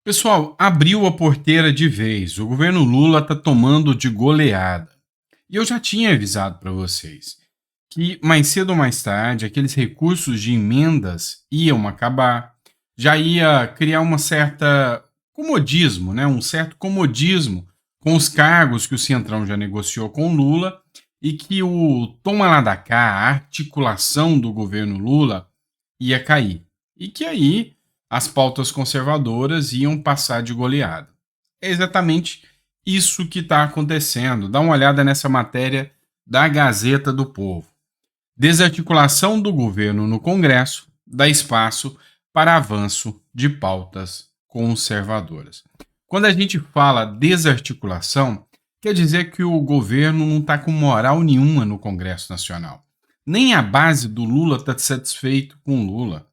Pessoal, abriu a porteira de vez. O governo Lula está tomando de goleada. E eu já tinha avisado para vocês que mais cedo ou mais tarde aqueles recursos de emendas iam acabar. Já ia criar uma certa comodismo, né? Um certo comodismo com os cargos que o Centrão já negociou com o Lula e que o toma lá da cá, a articulação do governo Lula ia cair. E que aí as pautas conservadoras iam passar de goleada. É exatamente isso que está acontecendo. Dá uma olhada nessa matéria da Gazeta do Povo. Desarticulação do governo no Congresso dá espaço para avanço de pautas conservadoras. Quando a gente fala desarticulação, quer dizer que o governo não está com moral nenhuma no Congresso Nacional. Nem a base do Lula está satisfeito com o Lula.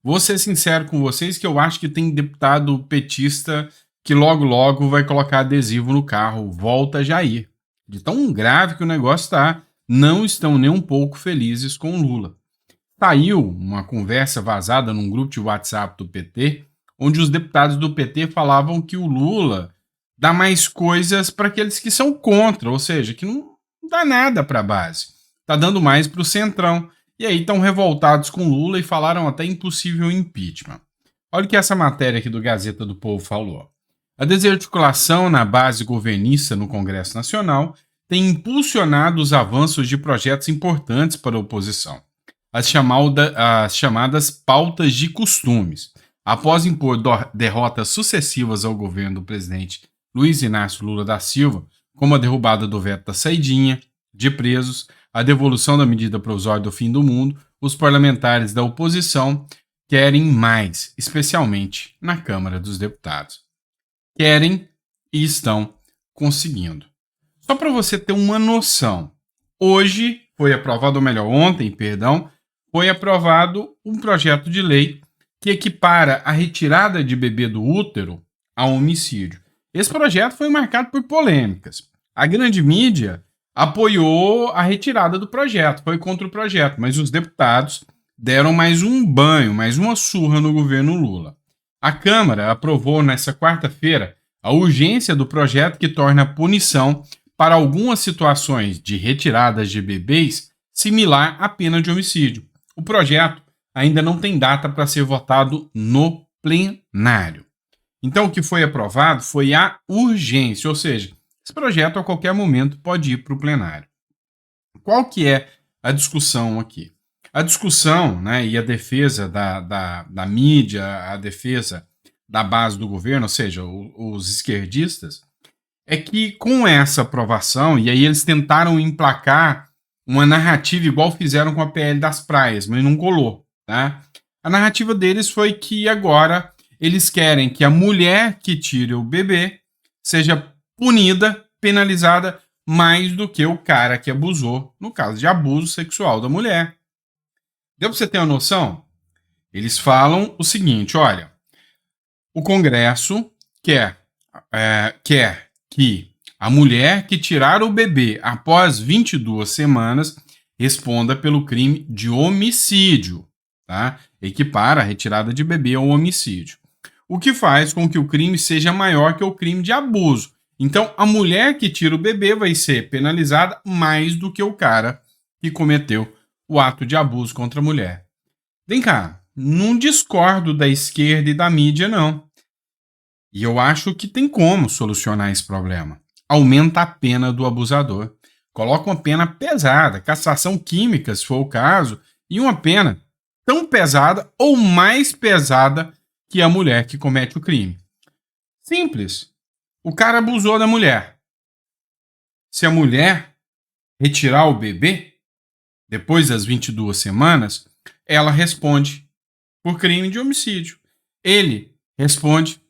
Vou ser sincero com vocês que eu acho que tem deputado petista que logo logo vai colocar adesivo no carro, volta Jair. De tão grave que o negócio está, não estão nem um pouco felizes com o Lula. Saiu uma conversa vazada num grupo de WhatsApp do PT, onde os deputados do PT falavam que o Lula dá mais coisas para aqueles que são contra, ou seja, que não dá nada para a base. Está dando mais para o Centrão. E aí estão revoltados com Lula e falaram até impossível impeachment. Olha o que essa matéria aqui do Gazeta do Povo falou. A desarticulação na base governista no Congresso Nacional tem impulsionado os avanços de projetos importantes para a oposição. As chamadas pautas de costumes. Após impor derrotas sucessivas ao governo do presidente Luiz Inácio Lula da Silva, como a derrubada do veto da saidinha, de presos, a devolução da medida provisória do fim do mundo, os parlamentares da oposição querem mais, especialmente na Câmara dos Deputados. Querem e estão conseguindo. Só para você ter uma noção, hoje foi aprovado, ou melhor, ontem, foi aprovado um projeto de lei que equipara a retirada de bebê do útero a homicídio. Esse projeto foi marcado por polêmicas. A grande mídia apoiou a retirada do projeto, foi contra o projeto, mas os deputados deram mais um banho, mais uma surra no governo Lula. A Câmara aprovou nesta quarta-feira a urgência do projeto que torna a punição para algumas situações de retiradas de bebês similar à pena de homicídio. O projeto ainda não tem data para ser votado no plenário. Então, o que foi aprovado foi a urgência, ou seja, esse projeto a qualquer momento pode ir para o plenário. Qual que é a discussão aqui? A discussão, né, e a defesa da mídia, a defesa da base do governo, ou seja, os esquerdistas, é que com essa aprovação, e aí eles tentaram emplacar uma narrativa igual fizeram com a PL das praias, mas não colou. Tá? A narrativa deles foi que agora eles querem que a mulher que tire o bebê seja punida, penalizada mais do que o cara que abusou, no caso de abuso sexual da mulher. Deu para você ter uma noção? Eles falam o seguinte, olha, o Congresso quer que a mulher que tirar o bebê após 22 semanas responda pelo crime de homicídio, tá? Equipara a retirada de bebê ao homicídio. O que faz com que o crime seja maior que o crime de abuso. Então, a mulher que tira o bebê vai ser penalizada mais do que o cara que cometeu o ato de abuso contra a mulher. Vem cá, não discordo da esquerda e da mídia, não. E eu acho que tem como solucionar esse problema. Aumenta a pena do abusador. Coloca uma pena pesada, castração química, se for o caso, e uma pena tão pesada ou mais pesada que a mulher que comete o crime. Simples. O cara abusou da mulher. Se a mulher retirar o bebê, depois das 22 semanas, ela responde por crime de homicídio. Ele responde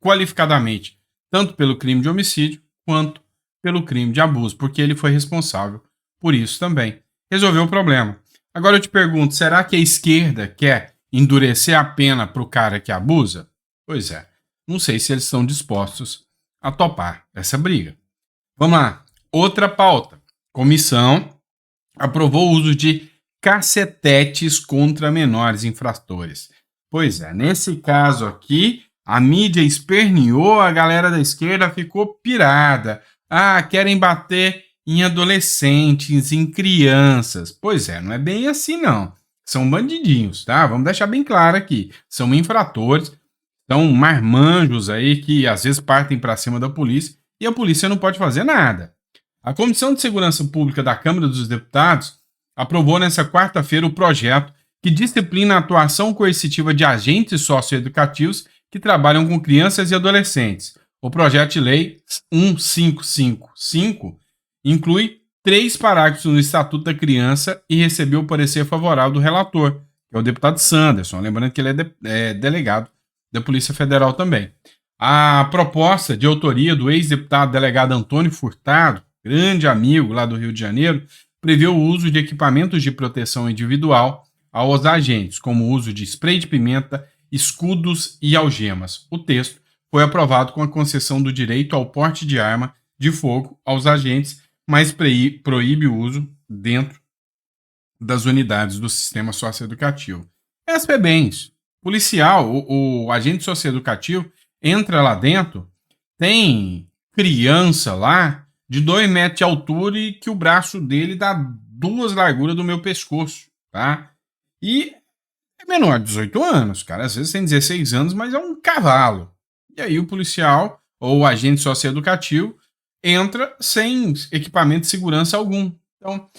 qualificadamente, tanto pelo crime de homicídio, quanto pelo crime de abuso, porque ele foi responsável por isso também. Resolveu o problema. Agora eu te pergunto, será que a esquerda quer endurecer a pena para o cara que abusa? Pois é, não sei se eles estão dispostos a topar essa briga. Vamos lá, outra pauta. Comissão aprovou o uso de cacetetes contra menores infratores. Pois é, nesse caso aqui, A mídia esperneou, a galera da esquerda ficou pirada. Ah, querem bater em adolescentes, em crianças. Pois é, não é bem assim não. São bandidinhos, tá? Vamos deixar bem claro aqui. São infratores, são marmanjos aí que às vezes partem para cima da polícia e a polícia não pode fazer nada. A Comissão de Segurança Pública da Câmara dos Deputados aprovou nesta quarta-feira o projeto que disciplina a atuação coercitiva de agentes socioeducativos que trabalham com crianças e adolescentes. O projeto de lei 1555 inclui 3 parágrafos no Estatuto da Criança e recebeu o parecer favorável do relator, que é o deputado Sanderson, lembrando que ele é delegado da Polícia Federal também. A proposta de autoria do ex-deputado delegado Antônio Furtado, grande amigo lá do Rio de Janeiro, prevê o uso de equipamentos de proteção individual aos agentes, como o uso de spray de pimenta, escudos e algemas. O texto foi aprovado com a concessão do direito ao porte de arma de fogo aos agentes, mas proíbe o uso dentro das unidades do sistema socioeducativo. SPBens, policial, o agente socioeducativo entra lá dentro, tem criança lá de 2 metros de altura e que o braço dele dá 2 larguras do meu pescoço, tá? E é menor de 18 anos, cara. Às vezes tem 16 anos, mas é um cavalo. E aí o policial ou o agente socioeducativo entra sem equipamento de segurança algum. Então,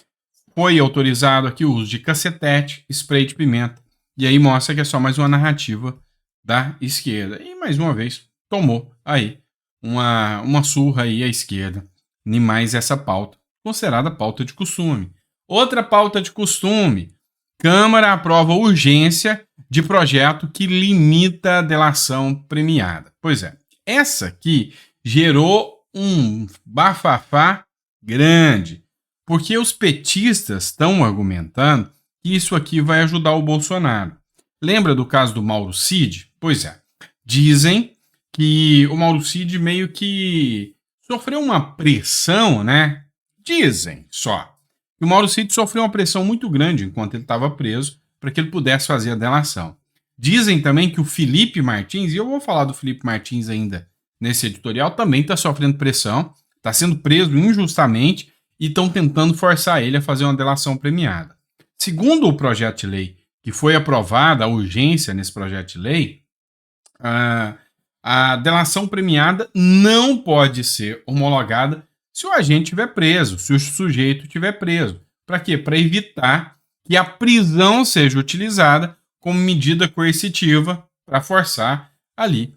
foi autorizado aqui o uso de cacetete, spray de pimenta. E aí mostra que é só mais uma narrativa da esquerda. E mais uma vez, tomou aí uma surra aí à esquerda. Nem mais essa pauta, considerada pauta de costume. Outra pauta de costume. Câmara aprova urgência de projeto que limita a delação premiada. Pois é, essa aqui gerou um bafafá grande, porque os petistas estão argumentando que isso aqui vai ajudar o Bolsonaro. Lembra do caso do Mauro Cid? Pois é, dizem que o Mauro Cid meio que sofreu uma pressão, né? Dizem só. O Mauro Cid sofreu uma pressão muito grande enquanto ele estava preso para que ele pudesse fazer a delação. Dizem também que o Felipe Martins, e eu vou falar do Felipe Martins ainda nesse editorial, também está sofrendo pressão, está sendo preso injustamente e estão tentando forçar ele a fazer uma delação premiada. Segundo o projeto de lei que foi aprovada, a urgência nesse projeto de lei, a delação premiada não pode ser homologada se o agente estiver preso, se o sujeito estiver preso. Para quê? Para evitar que a prisão seja utilizada como medida coercitiva para forçar ali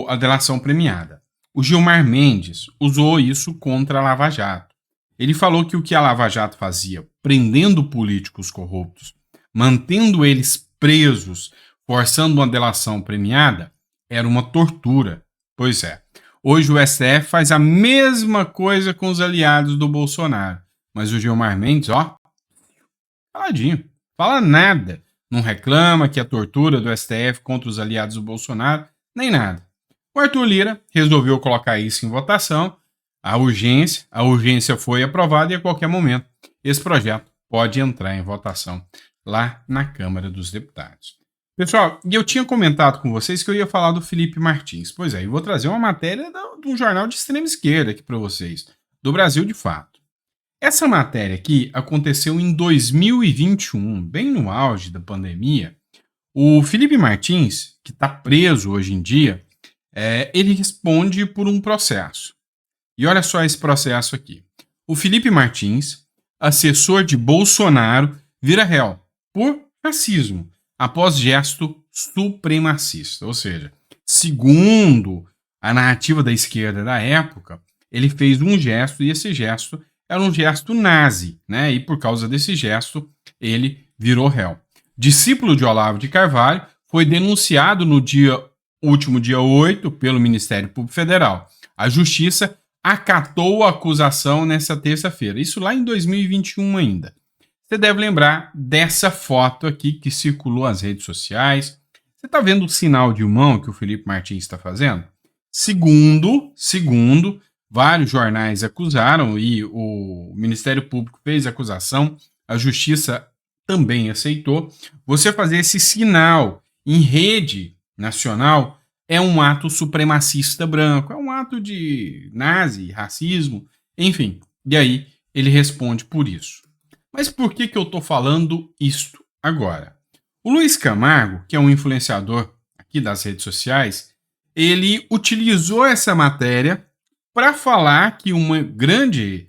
a delação premiada. O Gilmar Mendes usou isso contra a Lava Jato. Ele falou que o que a Lava Jato fazia, prendendo políticos corruptos, mantendo eles presos, forçando uma delação premiada, era uma tortura. Pois é. Hoje o STF faz a mesma coisa com os aliados do Bolsonaro. Mas o Gilmar Mendes, ó, caladinho, fala nada. Não reclama que a tortura do STF contra os aliados do Bolsonaro, nem nada. O Arthur Lira resolveu colocar isso em votação, a urgência foi aprovada e a qualquer momento esse projeto pode entrar em votação lá na Câmara dos Deputados. Pessoal, e eu tinha comentado com vocês que eu ia falar do Felipe Martins. Pois é, eu vou trazer uma matéria de um jornal de extrema esquerda aqui para vocês, do Brasil de Fato. Essa matéria aqui aconteceu em 2021, bem no auge da pandemia. O Felipe Martins, que está preso hoje em dia, ele responde por um processo. E olha só esse processo aqui. O Felipe Martins, assessor de Bolsonaro, vira réu por racismo após gesto supremacista. Ou seja, segundo a narrativa da esquerda da época, ele fez um gesto e esse gesto era um gesto nazi, né? E por causa desse gesto, ele virou réu. Discípulo de Olavo de Carvalho, foi denunciado no último dia 8 pelo Ministério Público Federal. A Justiça acatou a acusação nessa terça-feira. Isso lá em 2021 ainda. Você deve lembrar dessa foto aqui que circulou nas redes sociais. Você está vendo o sinal de mão que o Felipe Martins está fazendo? Segundo, vários jornais acusaram e o Ministério Público fez a acusação, a Justiça também aceitou. Você fazer esse sinal em rede nacional é um ato supremacista branco, é um ato de nazi, racismo, enfim. E aí ele responde por isso. Mas por que eu estou falando isto agora? O Luiz Camargo, que é um influenciador aqui das redes sociais, ele utilizou essa matéria para falar que uma grande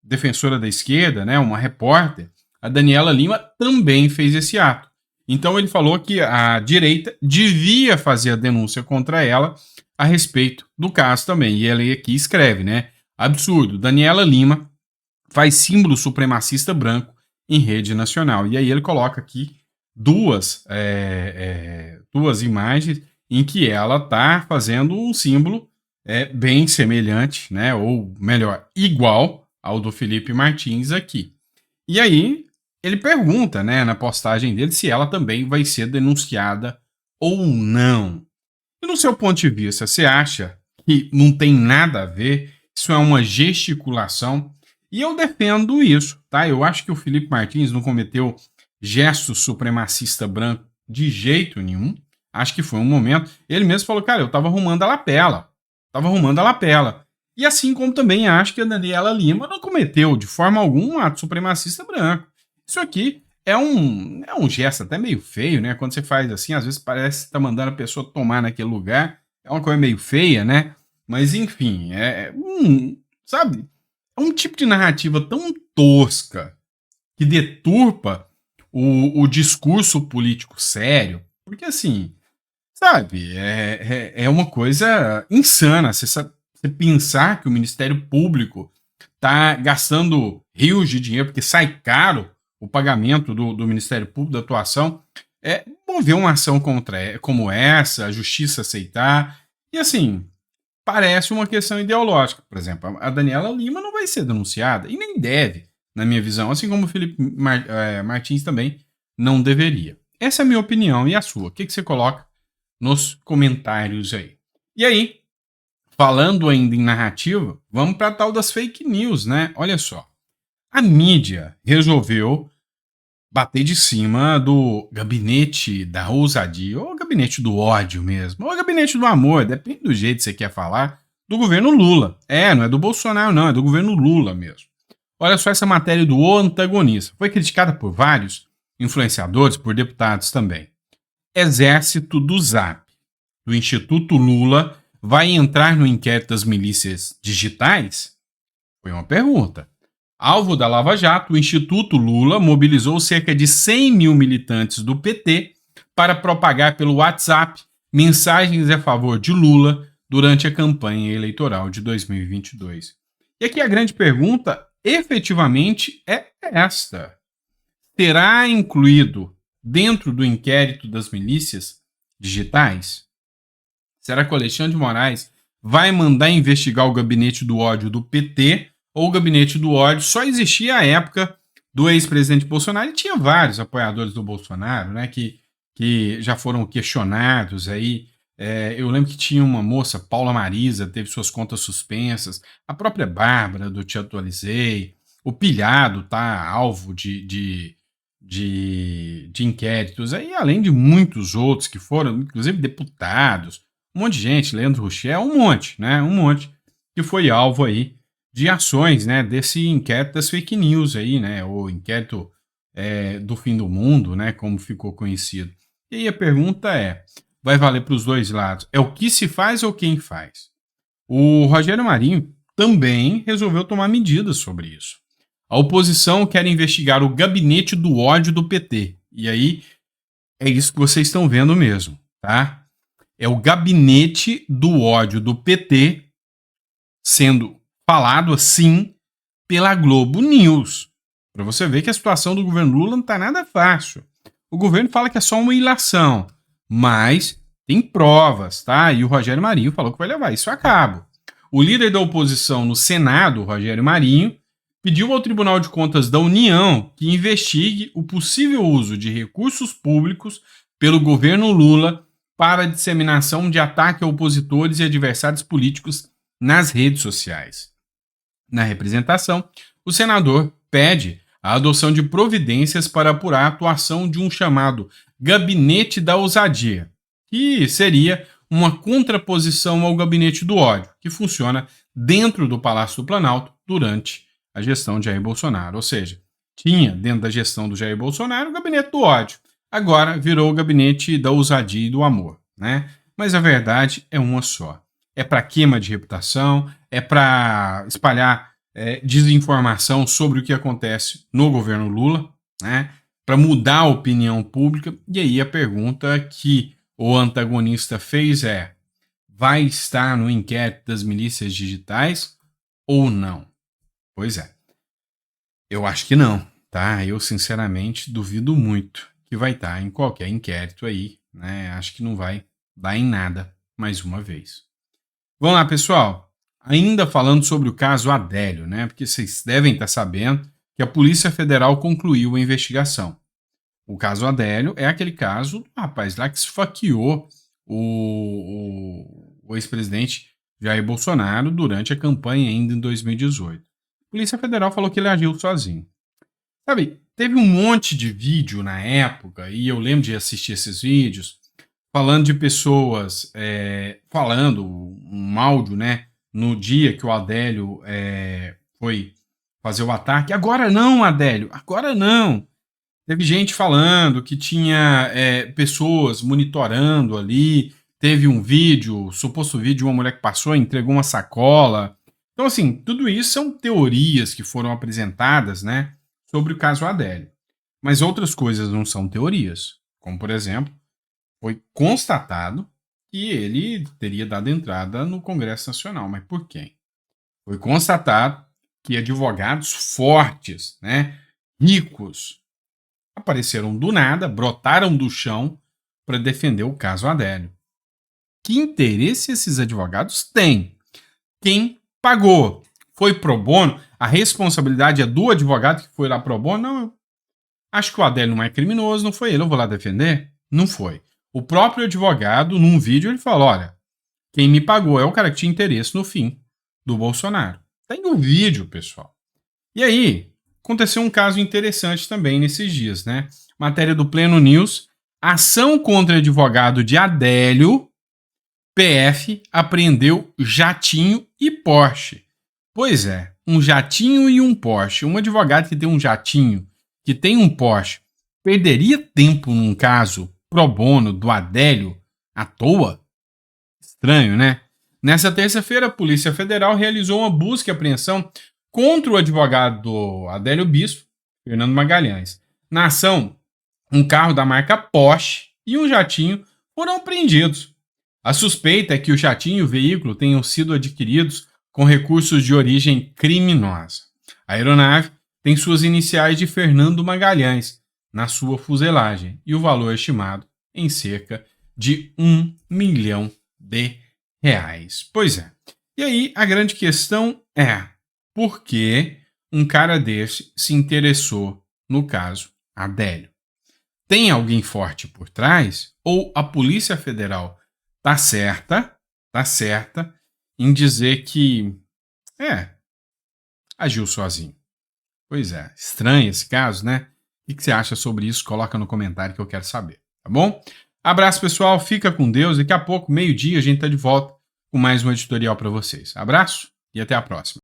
defensora da esquerda, né, uma repórter, a Daniela Lima, também fez esse ato. Então ele falou que a direita devia fazer a denúncia contra ela a respeito do caso também. E ele aqui escreve, né? Absurdo. Daniela Lima faz símbolo supremacista branco em rede nacional. E aí ele coloca aqui duas imagens em que ela está fazendo um símbolo bem semelhante, né? Ou melhor, igual ao do Felipe Martins aqui. E aí ele pergunta, né, na postagem dele, se ela também vai ser denunciada ou não. E no seu ponto de vista, você acha que não tem nada a ver? Isso é uma gesticulação? E eu defendo isso, tá? Eu acho que o Felipe Martins não cometeu gesto supremacista branco de jeito nenhum. Acho que foi um momento... Ele mesmo falou, cara, eu tava arrumando a lapela. E assim como também acho que a Daniela Lima não cometeu de forma alguma um ato supremacista branco. Isso aqui é um gesto até meio feio, né? Quando você faz assim, às vezes parece que tá mandando a pessoa tomar naquele lugar. É uma coisa meio feia, né? Mas enfim, sabe? É um tipo de narrativa tão tosca que deturpa o discurso político sério. Porque assim, sabe? É uma coisa insana. Você pensar que o Ministério Público tá gastando rios de dinheiro, porque sai caro o pagamento do Ministério Público, da atuação, mover uma ação como essa, a justiça aceitar. E assim, parece uma questão ideológica. Por exemplo, a Daniela Lima não vai ser denunciada, e nem deve, na minha visão, assim como o Felipe Martins também não deveria. Essa é a minha opinião, e a sua? O que você coloca nos comentários aí? E aí, falando ainda em narrativa, vamos para a tal das fake news, né? Olha só. A mídia resolveu bater de cima do gabinete da ousadia, ou gabinete do ódio mesmo, ou gabinete do amor, depende do jeito que você quer falar, do governo Lula. Não é do Bolsonaro não, é do governo Lula mesmo. Olha só essa matéria do O Antagonista. Foi criticada por vários influenciadores, por deputados também. Exército do Zap, do Instituto Lula, vai entrar no inquérito das milícias digitais? Foi uma pergunta. Alvo da Lava Jato, o Instituto Lula mobilizou cerca de 100 mil militantes do PT para propagar pelo WhatsApp mensagens a favor de Lula durante a campanha eleitoral de 2022. E aqui a grande pergunta, efetivamente, é esta. Será incluído dentro do inquérito das milícias digitais? Será que o Alexandre de Moraes vai mandar investigar o gabinete do ódio do PT, ou o gabinete do ódio só existia à época do ex-presidente Bolsonaro, e tinha vários apoiadores do Bolsonaro, né, que já foram questionados aí. Eu lembro que tinha uma moça, Paula Marisa, teve suas contas suspensas, a própria Bárbara do Te Atualizei, o Pilhado tá alvo de inquéritos, aí, além de muitos outros que foram, inclusive deputados, um monte de gente, Leandro Rochel, um monte que foi alvo aí de ações, né, desse inquérito das fake news aí, né, o inquérito do fim do mundo, né, como ficou conhecido. E aí a pergunta vai valer para os dois lados, é o que se faz ou quem faz? O Rogério Marinho também resolveu tomar medidas sobre isso. A oposição quer investigar o gabinete do ódio do PT, e aí é isso que vocês estão vendo mesmo, tá? É o gabinete do ódio do PT sendo falado assim pela Globo News. Para você ver que a situação do governo Lula não está nada fácil. O governo fala que é só uma ilação, mas tem provas, tá? E o Rogério Marinho falou que vai levar isso a cabo. O líder da oposição no Senado, Rogério Marinho, pediu ao Tribunal de Contas da União que investigue o possível uso de recursos públicos pelo governo Lula para a disseminação de ataque a opositores e adversários políticos nas redes sociais. Na representação, o senador pede a adoção de providências para apurar a atuação de um chamado Gabinete da Ousadia, que seria uma contraposição ao gabinete do ódio, que funciona dentro do Palácio do Planalto durante a gestão de Jair Bolsonaro. Ou seja, tinha dentro da gestão do Jair Bolsonaro o gabinete do ódio. Agora virou o gabinete da ousadia e do amor, né? Mas a verdade é uma só. É para queima de reputação, é para espalhar desinformação sobre o que acontece no governo Lula, né? Para mudar a opinião pública. E aí a pergunta que o antagonista fez é: vai estar no inquérito das milícias digitais ou não? Pois é. Eu acho que não, tá? Eu sinceramente duvido muito que vai estar em qualquer inquérito aí, né? Acho que não vai dar em nada mais uma vez. Vamos lá, pessoal. Ainda falando sobre o caso Adélio, né? Porque vocês devem estar sabendo que a Polícia Federal concluiu a investigação. O caso Adélio é aquele caso do rapaz lá que esfaqueou o ex-presidente Jair Bolsonaro durante a campanha ainda em 2018. A Polícia Federal falou que ele agiu sozinho. Sabe, teve um monte de vídeo na época, e eu lembro de assistir esses vídeos, falando de pessoas, falando um áudio, né, no dia que o Adélio foi fazer o ataque. Agora não, Adélio, agora não. Teve gente falando que tinha pessoas monitorando ali. Teve um vídeo, suposto vídeo de uma mulher que passou e entregou uma sacola. Então, assim, tudo isso são teorias que foram apresentadas, né, sobre o caso Adélio. Mas outras coisas não são teorias. Como, por exemplo, foi constatado que ele teria dado entrada no Congresso Nacional. Mas por quem? Foi constatado que advogados fortes, né, ricos, apareceram do nada, brotaram do chão para defender o caso Adélio. Que interesse esses advogados têm? Quem pagou? Foi pro bono? A responsabilidade é do advogado que foi lá pro bono? Não. Acho que o Adélio não é criminoso, não foi ele, eu vou lá defender? Não foi. O próprio advogado, num vídeo, ele falou: olha, quem me pagou é o cara que tinha interesse no fim do Bolsonaro. Tem um vídeo, pessoal. E aí, aconteceu um caso interessante também nesses dias, né? Matéria do Pleno News: ação contra advogado de Adélio, PF apreendeu jatinho e Porsche. Pois é, um jatinho e um Porsche. Um advogado que tem um jatinho, que tem um Porsche, perderia tempo num caso pro bono do Adélio à toa? Estranho, né? Nessa terça-feira, a Polícia Federal realizou uma busca e apreensão contra o advogado do Adélio Bispo, Fernando Magalhães. Na ação, um carro da marca Porsche e um jatinho foram apreendidos. A suspeita é que o jatinho e o veículo tenham sido adquiridos com recursos de origem criminosa. A aeronave tem suas iniciais de Fernando Magalhães na sua fuselagem e o valor estimado em cerca de R$ 1 milhão. Pois é. E aí a grande questão é: por que um cara desse se interessou no caso Adélio? Tem alguém forte por trás? Ou a Polícia Federal tá certa em dizer que agiu sozinho? Pois é, estranho esse caso, né? O que você acha sobre isso? Coloca no comentário que eu quero saber, tá bom? Abraço, pessoal, fica com Deus. Daqui a pouco, meio-dia, a gente tá de volta com mais um editorial para vocês. Abraço e até a próxima.